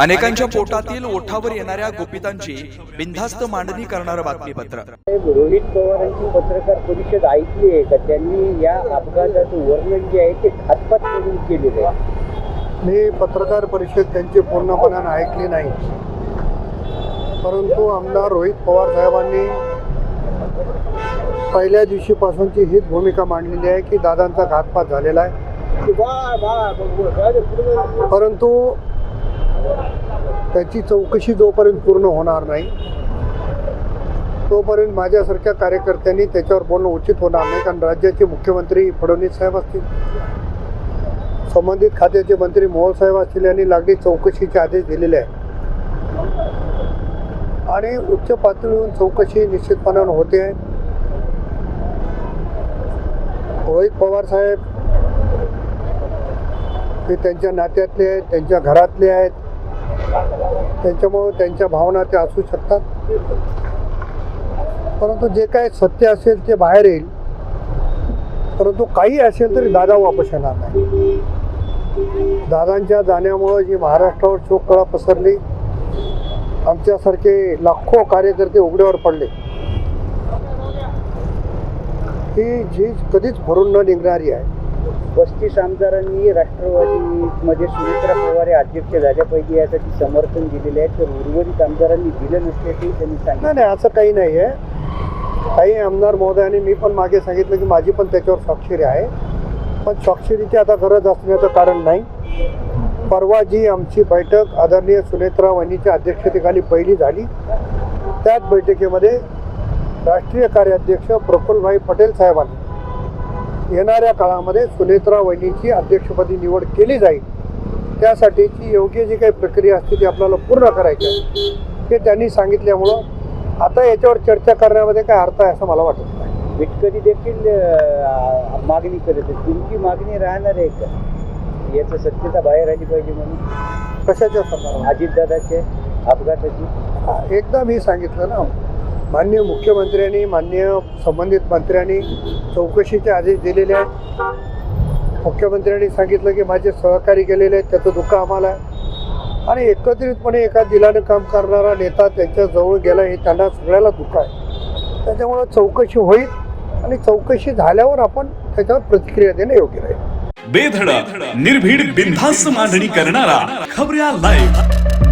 अनेकांच्या पोटातील ओठावर येणाऱ्या गुपितांची बिनधास्त मांडणी करणारं बातमीपत्र। रोहित पवारांची पत्रकार परिषद ऐकली आहे का? त्यांनी या अपघाताचं वर्णन जे आहे ते घातपात म्हणून केलेलं आहे। मी पत्रकार परिषद त्यांची पूर्णपणे ऐकली नाही, परंतु आमदार रोहित पवार साहेबांनी पहिल्या दिवशीपासूनची हीच भूमिका मांडलेली आहे की दादांचा घातपात झालेला आहे। परंतु त्याची चौकशी जोपर्यंत पूर्ण होणार नाही तोपर्यंत माझ्यासारख्या कार्यकर्त्यांनी त्याच्यावर बोलणं उचित होणार नाही। कारण राज्याचे मुख्यमंत्री फडणवीस साहेब असतील, संबंधित खात्याचे मंत्री मोहोळ साहेब असतील यांनी लागली चौकशीचे आदेश दिलेले आहे आणि उच्च पातळीवरून चौकशी निश्चितपणे होते आहे। रोहित पवार साहेब हे त्यांच्या नात्यातले आहेत, त्यांच्या घरातले आहेत, त्यांच्यामुळे त्यांच्या भावना ते असू शकतात। परंतु जे काय सत्य असेल ते बाहेर येईल। परंतु काही असेल तरी दादा वापस येणार नाही। दादांच्या जाण्यामुळे जी महाराष्ट्रावर शोककळा पसरली, आमच्यासारखे लाखो कार्यकर्ते उघड्यावर पडले, ही झीज कधीच भरून न निघणारी आहे। 35 आमदारांनी राष्ट्रवादीमध्ये सुनेत्रा पवार हे अध्यक्ष झाल्यापैकी यासाठी समर्थन दिलेले आहे, तर उर्वरित आमदारांनी दिलं नसल्याचंही त्यांनी सांगितलं। नाही, असं काही नाही आहे। काही आमदार महोदयांनी मी पण मागे सांगितलं की माझी पण त्याच्यावर स्वाक्षरी आहे, पण स्वाक्षरीची आता गरज असण्याचं कारण नाही। परवा जी आमची बैठक आदरणीय सुनेत्रा वहिनीच्या अध्यक्षतेखाली पहिली झाली, त्याच बैठकीमध्ये राष्ट्रीय कार्याध्यक्ष प्रफुल्लभाई पटेल साहेबांनी येणाऱ्या काळामध्ये सुनेत्रा वहिनीची अध्यक्षपदी निवड केली जाईल, त्यासाठीची योग्य जी काही प्रक्रिया असते ती आपल्याला पूर्ण करायची आहे हे त्यांनी सांगितल्यामुळं आता याच्यावर चर्चा करण्यामध्ये काय अर्थ आहे असं मला वाटत नाही। विटकरी देखील मागणी करत आहे, तुमची मागणी राहणार आहे का? याचं सत्यता बाहेर आली पाहिजे म्हणून। कशाच्या संदर्भात? अजितदादाच्या अपघाताची एकदा मी सांगितलं ना, माननीय मुख्यमंत्र्यांनी माननीय संबंधित मंत्र्यांनी चौकशीचे आदेश दिलेले आहेत। मुख्यमंत्र्यांनी सांगितलं की माझे सहकारी गेलेले आहेत, त्याचं दुःख आम्हाला आहे आणि एकत्रितपणे एका दिलानं काम करणारा नेता त्यांच्या जवळ गेला हे त्यांना सगळ्याला दुःख आहे। त्याच्यामुळं चौकशी होईल आणि चौकशी झाल्यावर आपण त्याच्यावर प्रतिक्रिया देणं योग्य राहील। बेधडक निर्भीड बिनधास्त मांडणी करणारा खबऱ्या लाईव्ह।